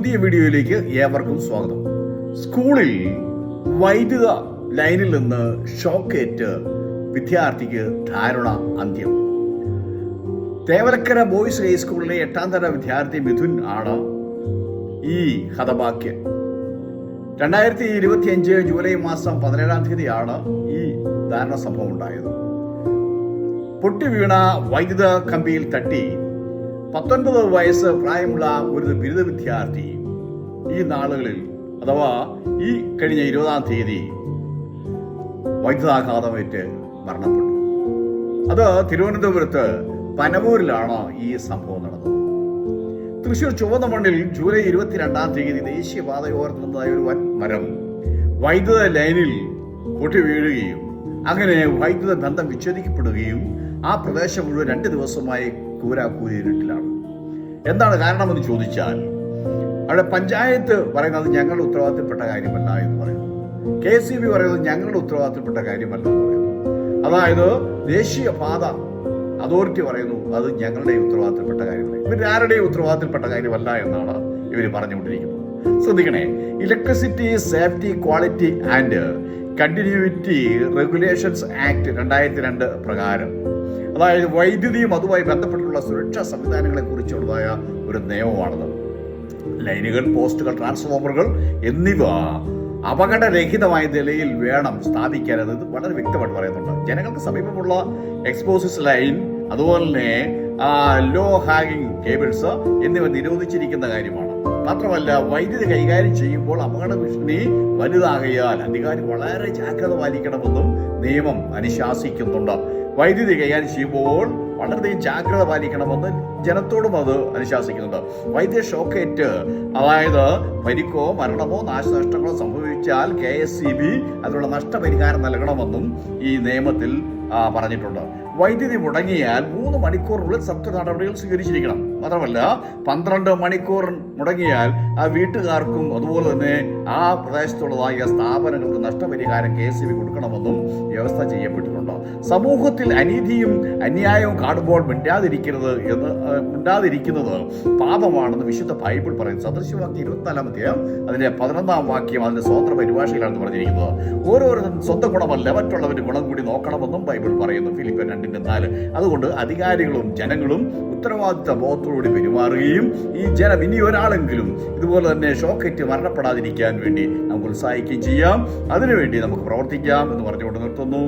പുതിയ വീഡിയോയിലേക്ക് ഏവർക്കും സ്വാഗതം. സ്കൂളിൽ വൈദ്യുത ലൈനിൽ നിന്ന് ഷോക്കേറ്റ് വിദ്യാർത്ഥിക്ക് ദാരുണ അന്ത്യം. തേവലക്കര ബോയ്സ് ഹൈസ്കൂളിലെ 8ാം തര വിദ്യാർത്ഥി മിഥുൻ ആണ് ഈ ഹതഭാഗ്യൻ. 2025 ജൂലൈ മാസം 17-ാം തീയതിയാണ് ഈ ദാരുണ സംഭവം ഉണ്ടായത്. പൊട്ടി വീണ വൈദ്യുത കമ്പിയിൽ തട്ടി 19 വയസ്സ് പ്രായമുള്ള ഒരു ബിരുദ വിദ്യാർത്ഥി ഈ നാളുകളിൽ അഥവാ ഈ കഴിഞ്ഞ 20-ാം തീയതി വൈദ്യുതാഘാതമേറ്റ് മരണപ്പെട്ടു. അത് തിരുവനന്തപുരത്ത് പനവൂരിലാണ് ഈ സംഭവം നടന്നത്. തൃശൂർ ചുവന്നമണ്ണിൽ ജൂലൈ 22-ാം തീയതി ദേശീയപാതയോരത്ത് നിന്നതായ ഒരു വൻ മരം വൈദ്യുത ലൈനിൽ പൊട്ടി വീഴുകയും അങ്ങനെ വൈദ്യുത ബന്ധം വിച്ഛേദിക്കപ്പെടുകയും ആ പ്രദേശം മുഴുവൻ 2 ദിവസമായി കൂരാക്കൂരിരുട്ടിലാണ്. എന്താണ് കാരണമെന്ന് ചോദിച്ചാൽ അവിടെ പഞ്ചായത്ത് പറയുന്നത് ഞങ്ങളുടെ ഉത്തരവാദിത്തപ്പെട്ട കാര്യമല്ല എന്ന് പറയുന്നു. KSEB പറയുന്നത് ഞങ്ങളുടെ ഉത്തരവാദിത്തപ്പെട്ട കാര്യമല്ല എന്ന് പറയുന്നു. അതായത് ദേശീയപാത അതോറിറ്റി പറയുന്നു അത് ഞങ്ങളുടെ ഉത്തരവാദിത്തപ്പെട്ട കാര്യമല്ല. ഇവരാരുടെയും ഉത്തരവാദിത്തപ്പെട്ട കാര്യമല്ല എന്നാണ് ഇവർ പറഞ്ഞുകൊണ്ടിരിക്കുന്നത്. ശ്രദ്ധിക്കണേ, electricity safety quality and continuity regulations act 2002 പ്രകാരം, അതായത് വൈദ്യുതിയും അതുമായി ബന്ധപ്പെട്ടുള്ള സുരക്ഷാ സംവിധാനങ്ങളെ കുറിച്ചുള്ളതായ ഒരു നിയമമാണത്. ലൈനുകൾ, പോസ്റ്റുകൾ, ട്രാൻസ്ഫോമറുകൾ എന്നിവ അപകടരഹിതമായ നിലയിൽ വേണം സ്ഥാപിക്കാൻ. അത് വളരെ വ്യക്തമായിട്ട് പറയുന്നുണ്ട്. ജനങ്ങൾക്ക് സമീപമുള്ള എക്സ്പോസിസ് ലൈൻ, അതുപോലെ തന്നെ ലോ ഹാങ്ങിങ് കേബിൾസ് എന്നിവ നിരോധിച്ചിരിക്കുന്ന കാര്യമാണ്. മാത്രമല്ല, വൈദ്യുതി കൈകാര്യം ചെയ്യുമ്പോൾ അപകട ഭീഷണി വലുതാകയാൽ അധികാരി വളരെ ജാഗ്രത പാലിക്കണമെന്നും നിയമം അനുശാസിക്കുന്നുണ്ട്. വൈദ്യുതി കൈകാര്യം ചെയ്യുമ്പോൾ വളരെയധികം ജാഗ്രത പാലിക്കണമെന്ന് ജനത്തോടും അത് അനുശാസിക്കുന്നുണ്ട്. വൈദ്യുത ഷോക്കേറ്റ്, അതായത് പരിക്കോ മരണമോ നാശനഷ്ടങ്ങളോ സംഭവിച്ചാൽ KSEB അതിനുള്ള നഷ്ടപരിഹാരം നൽകണമെന്നും ഈ നിയമത്തിൽ പറഞ്ഞിട്ടുണ്ട്. വൈദ്യുതി മുടങ്ങിയാൽ 3 മണിക്കൂറിനുള്ളിൽ സത്വര നടപടികൾ സ്വീകരിച്ചിരിക്കണം. മാത്രമല്ല 12 മണിക്കൂർ മുടങ്ങിയാൽ ആ വീട്ടുകാർക്കും അതുപോലെ തന്നെ ആ പ്രദേശത്തുള്ളതായ സ്ഥാപനങ്ങൾക്ക് നഷ്ടപരിഹാരം KSEB കൊടുക്കണമെന്നും വ്യവസ്ഥ ചെയ്യപ്പെട്ടിട്ടുണ്ട്. സമൂഹത്തിൽ അനീതിയും അന്യായവും കാണുമ്പോൾ മിണ്ടാതിരിക്കുന്നത് പാപമാണെന്ന് വിശുദ്ധ ബൈബിൾ പറയുന്നു. സദൃശവാക്യം 24-ാം അധ്യായം അതിന്റെ 11-ാം വാക്യം അതിന്റെ സ്വതന്ത്ര പരിഭാഷയിലാണ് പറഞ്ഞിരിക്കുന്നത്. ഓരോരുത്തരും സ്വന്തം ഗുണമല്ല മറ്റുള്ളവരുടെ ഗുണം കൂടി നോക്കണമെന്നും ബൈബിൾ പറയുന്നു. ഫിലിപ്പിയർ 2:4. അതുകൊണ്ട് അധികാരികളും ജനങ്ങളും ഉത്തരവാദിത്ത ബോധത്തോടുകൂടി പെരുമാറുകയും ഈ ജനം ഇനി ഒരാളെങ്കിലും ഇതുപോലെ തന്നെ ഷോക്കേറ്റ് മരണപ്പെടാതിരിക്കാൻ വേണ്ടി നമുക്ക് ഉത്സാഹിക്കുകയും ചെയ്യാം. അതിനുവേണ്ടി നമുക്ക് പ്രവർത്തിക്കാം എന്ന് പറഞ്ഞുകൊണ്ട് നിർത്തുന്നു.